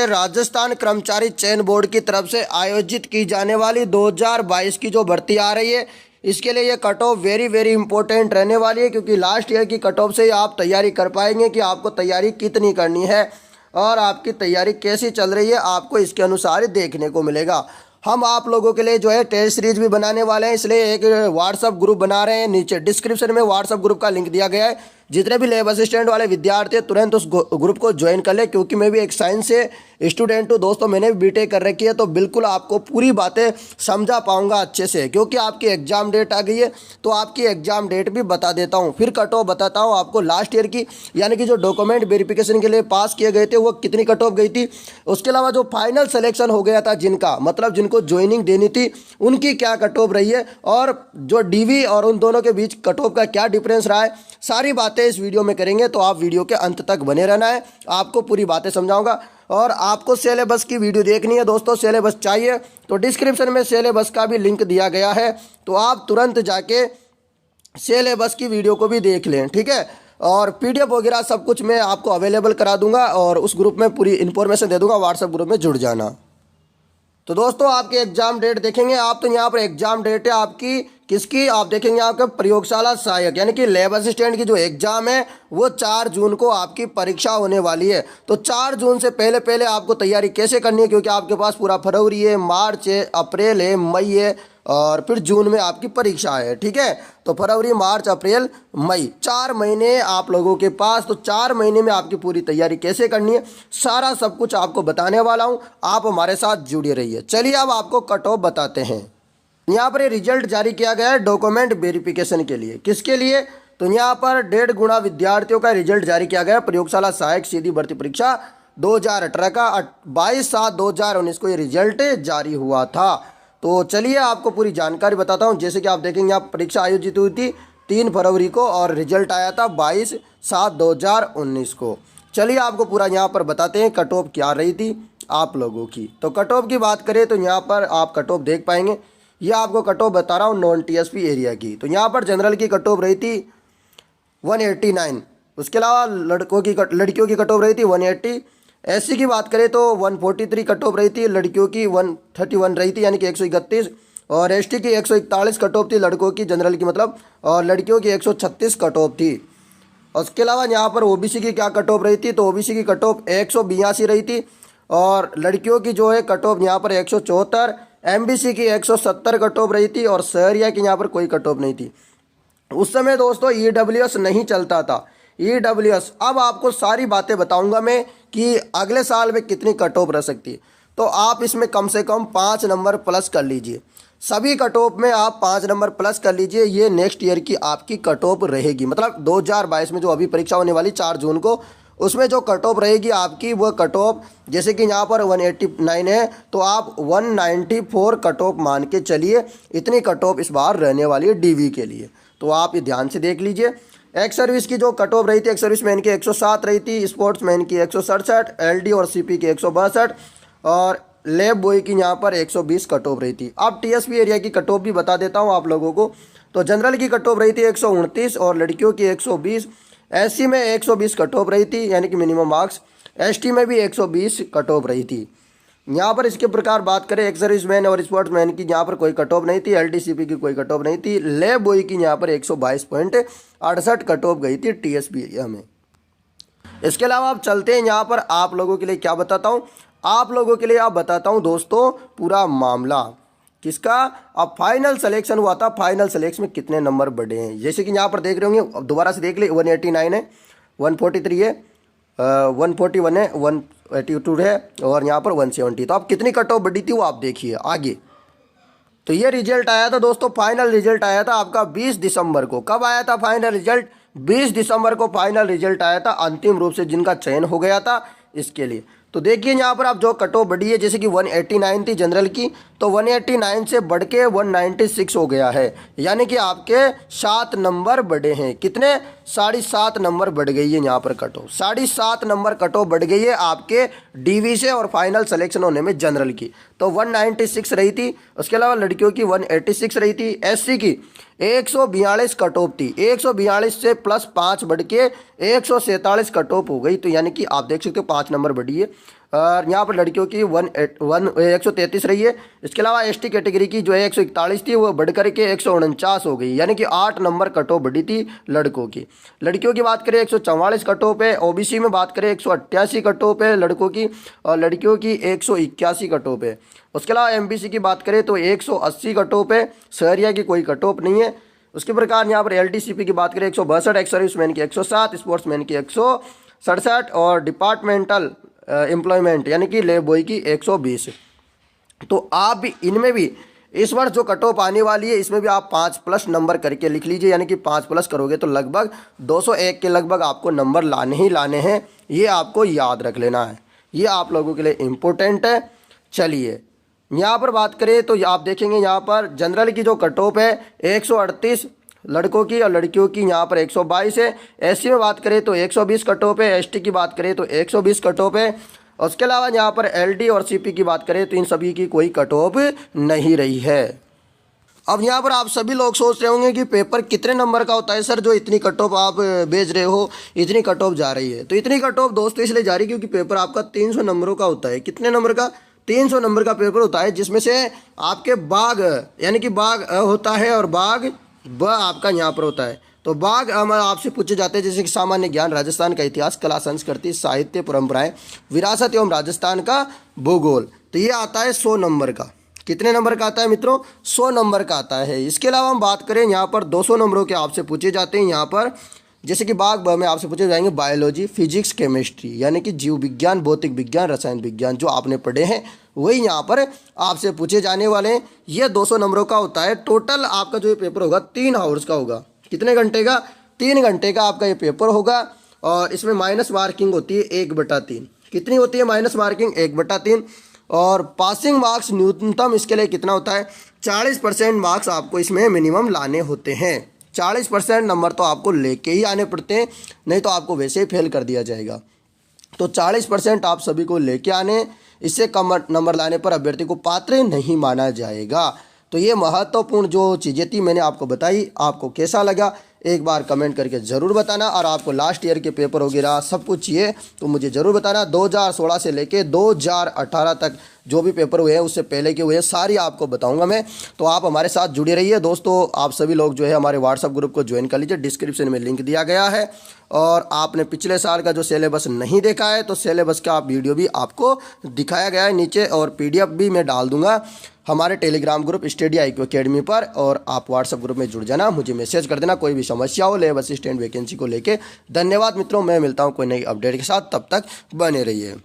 राजस्थान कर्मचारी चयन बोर्ड की तरफ से आयोजित की जाने वाली 2022 की जो भर्ती आ रही है, इसके लिए ये cut off very very important रहने वाली है, क्योंकि लास्ट ईयर की कट ऑफ से ही आप तैयारी कर पाएंगे कि आपको तैयारी कितनी करनी है और आपकी तैयारी कैसी चल रही है, आपको इसके अनुसार ही देखने को मिलेगा। हम आप लोगों के लिए जो है टेस्ट सीरीज भी बनाने वाले हैं, इसलिए एक व्हाट्सअप ग्रुप बना रहे हैं। नीचे डिस्क्रिप्शन में व्हाट्सअप ग्रुप का लिंक दिया गया है। जितने भी लैब असिस्टेंट वाले विद्यार्थी तुरंत उस ग्रुप को ज्वाइन कर ले, क्योंकि मैं भी एक साइंस से स्टूडेंट हूँ दोस्तों, मैंने भी बीटेक कर रखी है, तो बिल्कुल आपको पूरी बातें समझा पाऊंगा अच्छे से। क्योंकि आपकी एग्जाम डेट आ गई है, तो आपकी एग्जाम डेट भी बता देता हूँ, फिर कट ऑफ बताता हूँ आपको लास्ट ईयर की, यानी कि जो डॉक्यूमेंट वेरिफिकेशन के लिए पास किए गए थे वो कितनी कट ऑफ गई थी। उसके अलावा जो फाइनल सिलेक्शन हो गया था जिनका, मतलब जिनको ज्वाइनिंग देनी थी, उनकी क्या कट ऑफ रही है, और जो डीवी और उन दोनों के बीच कट ऑफ का क्या डिफरेंस रहा है, सारी बातें इस वीडियो में करेंगे। तो आप वीडियो के अंत तक बने रहना है, आपको पूरी बातें समझाऊंगा। और आपको सिलेबस की वीडियो देखनी है दोस्तों, सिलेबस चाहिए तो डिस्क्रिप्शन में सिलेबस का भी लिंक दिया गया है, तो आप तुरंत जाके सिलेबस की वीडियो को भी देख लें, ठीक है। और पीडीएफ वगैरह सब कुछ मैं आपको अवेलेबल करा दूंगा और उस ग्रुप में पूरी इन्फॉर्मेशन दे दूंगा, व्हाट्सएप ग्रुप में जुड़ जाना। तो दोस्तों आपकी एग्जाम डेट देखेंगे आप, तो यहाँ पर एग्जाम डेट है आपकी किसकी, आप देखेंगे आपका प्रयोगशाला सहायक यानी कि लैब असिस्टेंट की जो एग्जाम है वो 4 जून को आपकी परीक्षा होने वाली है। तो 4 जून से पहले पहले आपको तैयारी कैसे करनी है, क्योंकि आपके पास पूरा फरवरी है, मार्च है, अप्रैल है, मई है और फिर जून में आपकी परीक्षा है, ठीक है। तो फरवरी, मार्च, अप्रैल, मई, 4 महीने आप लोगों के पास। तो 4 महीने में आपकी पूरी तैयारी कैसे करनी है, सारा सब कुछ आपको बताने वाला हूँ, आप हमारे साथ जुड़े रहिए। चलिए अब आपको कट ऑफ बताते हैं। यहाँ पर रिजल्ट जारी किया गया है डॉक्यूमेंट वेरिफिकेशन के लिए, किसके लिए, तो यहाँ पर 1.5 गुना विद्यार्थियों का रिजल्ट जारी किया गया। प्रयोगशाला सहायक सीधी भर्ती परीक्षा 2018 का 22/7/2019 को ये रिजल्ट जारी हुआ था। तो चलिए आपको पूरी जानकारी बताता हूँ। जैसे कि आप देखेंगे यहाँ परीक्षा आयोजित हुई थी 3 फरवरी को और रिजल्ट आया था 22/7/2019 को। चलिए आपको पूरा यहाँ पर बताते हैं कट ऑफ क्या रही थी आप लोगों की। तो कट ऑफ की बात करें तो यहाँ पर आप कट ऑफ देख पाएंगे, यह आपको कट ऑफ बता रहा हूँ नॉन टीएसपी एरिया की। तो यहाँ पर जनरल की कट ऑफ रही थी 189, उसके अलावा लड़कियों की कट ऑफ रही थी 180। एससी की बात करें तो 143 कट ऑफ रही थी, लड़कियों की 131 रही थी यानी कि 131, और एसटी की 141 कट ऑफ थी लड़कों की, जनरल की मतलब, और लड़कियों की 136 कट ऑफ थी। उसके अलावा यहाँ पर ओबीसी की क्या कट ऑफ रही थी, तो ओबीसी की कट ऑफ 182 रही थी, और लड़कियों की जो है कट ऑफ यहाँ पर 174, एमबीसी की 170 कट ऑफ रही थी, और शहरिया की यहाँ पर कोई कट ऑफ नहीं थी। उस समय दोस्तों ईडब्ल्यूएस नहीं चलता था, ईडब्ल्यूएस। अब आपको सारी बातें बताऊंगा मैं कि अगले साल में कितनी कट ऑफ रह सकती है। तो आप इसमें कम से कम 5 नंबर प्लस कर लीजिए, सभी कट ऑफ में आप 5 नंबर प्लस कर लीजिए। ये नेक्स्ट ईयर की आपकी कट ऑफ रहेगी, मतलब 2022 में जो अभी परीक्षा होने वाली 4 जून को, उसमें जो कट ऑफ रहेगी आपकी वो कट ऑफ, जैसे कि यहाँ पर 189 है तो आप 194 कट ऑफ मान के चलिए, इतनी कट ऑफ इस बार रहने वाली है डीवी के लिए। तो आप ये ध्यान से देख लीजिए। एक्स सर्विस की जो कट ऑफ रही थी, एक्स सर्विस मैन की 107 रही थी, स्पोर्ट्स मैन की 167, एलडी और सीपी की 162, और लैब बॉय की यहाँ पर 120 कट ऑफ रही थी। अब टीएसपी एरिया की कट ऑफ भी बता देता हूँ आप लोगों को। तो जनरल की कट ऑफ रही थी 129 और लड़कियों की 120, एससी में 120 कट ऑफ रही थी यानी कि मिनिमम मार्क्स, एसटी में भी 120 कट ऑफ रही थी। यहाँ पर इसके प्रकार बात करें, एक्स सर्विसमैन और स्पोर्ट्समैन की यहाँ पर कोई कट ऑफ नहीं थी, एलडीसीपी की कोई कट ऑफ नहीं थी, लैब बॉय की यहाँ पर 122.68 कट ऑफ गई थी टीएसपी एरिया में। इसके अलावा आप चलते हैं, यहाँ पर आप लोगों के लिए क्या बताता हूँ, आप लोगों के लिए आप बताता हूँ दोस्तों पूरा मामला किसका। अब फाइनल सिलेक्शन हुआ था, फाइनल सिलेक्शन में कितने नंबर बढ़े हैं, जैसे कि यहाँ पर देख रहे होंगे, अब दोबारा से देख ले, 189 है, 143 है, 141 है, 182 है, और यहाँ पर 170। तो आप कितनी कट ऑफ बढ़ी थी वो आप देखिए आगे। तो ये रिजल्ट आया था दोस्तों, फाइनल रिजल्ट आया था आपका 20 दिसंबर को। कब आया था फाइनल रिजल्ट, 20 दिसंबर को फाइनल रिजल्ट आया था, अंतिम रूप से जिनका चयन हो गया था इसके लिए। तो देखिए यहाँ पर आप जो कट ऑफ बढ़ी है, जैसे कि 189 थी जनरल की, तो 189 से बढ़ के 196 हो गया है, यानी कि आपके 7 नंबर बढ़े हैं। कितने, 7.5 नंबर बढ़ गई है यहाँ पर cut off, 7.5 number cut off बढ़ गई है आपके डीवी से और फाइनल सिलेक्शन होने में जनरल की। तो 196 रही थी, उसके अलावा लड़कियों की 186 रही थी, एससी की 142 कट ऑफ थी, 142 से प्लस 5 बढ़ के 147 कट ऑफ हो गई। तो यानी कि आप देख सकते हो 5 नंबर बढ़ी है। और यहाँ पर लड़कियों की 133 रही है। इसके अलावा एसटी कैटेगरी की जो है 141 थी, वो बढ़ करके 149 हो गई, यानी कि 8 नंबर कट ऑफ बढ़ी थी लड़कों की। लड़कियों की बात करें 144 कट ऑफ है। ओबीसी में बात करें 188 कट ऑफ है लड़कों की, और लड़कियों की 181 कट ऑफ है। उसके अलावा एमबीसी की बात करें तो 180 कट ऑफ है, शहरिया की कोई कट ऑफ नहीं है। उसके प्रकार यहाँ पर एलटीसीपी की बात करें 162, एक्स सर्विसमैन की 107, स्पोर्ट्समैन की 167 और डिपार्टमेंटल एम्प्लॉयमेंट यानी कि लेब बॉय की 120। तो आप भी इनमें भी इस वर्ष जो कट ऑफ आने वाली है इसमें भी आप 5+ नंबर करके लिख लीजिए, यानी कि 5+ करोगे तो लगभग 201 के लगभग आपको नंबर लाने ही लाने हैं। ये आपको याद रख लेना है, ये आप लोगों के लिए इम्पोर्टेंट है। चलिए यहाँ पर बात करें तो आप देखेंगे यहाँ पर जनरल की जो कट ऑफ है 138 लड़कों की और लड़कियों की यहाँ पर 122 है। एससी में बात करें तो 120 कट ऑफ है, एसटी की बात करें तो 120 कट ऑफ है। उसके अलावा यहाँ पर एलडी और सीपी की बात करें तो इन सभी की कोई कट ऑफ नहीं रही है। अब यहाँ पर आप सभी लोग सोच रहे होंगे कि पेपर कितने नंबर का होता है सर, जो इतनी कट ऑफ आप भेज रहे हो, इतनी कट ऑफ जा रही है। तो इतनी कट ऑफ दोस्तों इसलिए जा रही है क्योंकि पेपर आपका 300 नंबरों का होता है। कितने नंबर का? 300 नंबर का पेपर होता है, जिसमें से आपके बाग यानी कि बाग होता है और बाग ब आपका यहाँ पर होता है। तो बाग आपसे पूछे जाते हैं जैसे कि सामान्य ज्ञान, राजस्थान का इतिहास, कला संस्कृति, साहित्य, परंपराएं, विरासत एवं राजस्थान का भूगोल। तो ये आता है 100 नंबर का। कितने नंबर का आता है मित्रों? 100 नंबर का आता है। इसके अलावा हम बात करें यहाँ पर 200 नंबरों के आपसे पूछे जाते हैं। यहाँ पर जैसे कि बाग ब में आपसे पूछे जाएंगे बायोलॉजी, फिजिक्स, केमिस्ट्री यानी कि जीव विज्ञान, भौतिक विज्ञान, रसायन विज्ञान, जो आपने पढ़े हैं वही यहाँ पर आपसे पूछे जाने वाले हैं। ये 200 नंबरों का होता है। टोटल आपका जो ये पेपर होगा 3 आवर्स का होगा। कितने घंटे का? 3 घंटे का आपका ये पेपर होगा। और इसमें माइनस मार्किंग होती है 1/3। कितनी होती है माइनस मार्किंग? 1/3। और पासिंग मार्क्स न्यूनतम इसके लिए कितना होता है? 40% मार्क्स आपको इसमें मिनिमम लाने होते हैं। 40% नंबर तो आपको लेके ही आने पड़ते हैं, नहीं तो आपको वैसे ही फेल कर दिया जाएगा। तो 40% आप सभी को लेके आने, इससे कम नंबर लाने पर अभ्यर्थी को पात्र नहीं माना जाएगा। तो ये महत्वपूर्ण जो चीज़ें थी मैंने आपको बताई। आपको कैसा लगा एक बार कमेंट करके ज़रूर बताना। और आपको लास्ट ईयर के पेपर वगैरह सब कुछ चाहिए तो मुझे ज़रूर बताना। 2016 से लेके 2018 तक जो भी पेपर हुए हैं, उससे पहले के हुए हैं, सारी आपको बताऊंगा मैं। तो आप हमारे साथ जुड़े रहिए दोस्तों। आप सभी लोग जो है हमारे व्हाट्सएप ग्रुप को ज्वाइन कर लीजिए, डिस्क्रिप्शन में लिंक दिया गया है। और आपने पिछले साल का जो सिलेबस नहीं देखा है तो सिलेबस का वीडियो भी आपको दिखाया गया है नीचे, और PDF भी मैं डाल दूंगा हमारे Telegram group study IQ academy पर। और आप व्हाट्सएप ग्रुप में जुड़ जाना, मुझे मैसेज कर देना कोई भी समस्या हो लेब असिस्टेंट वैकेंसी को लेके। धन्यवाद मित्रों, मैं मिलता हूँ कोई नई अपडेट के साथ, तब तक बने रहिए।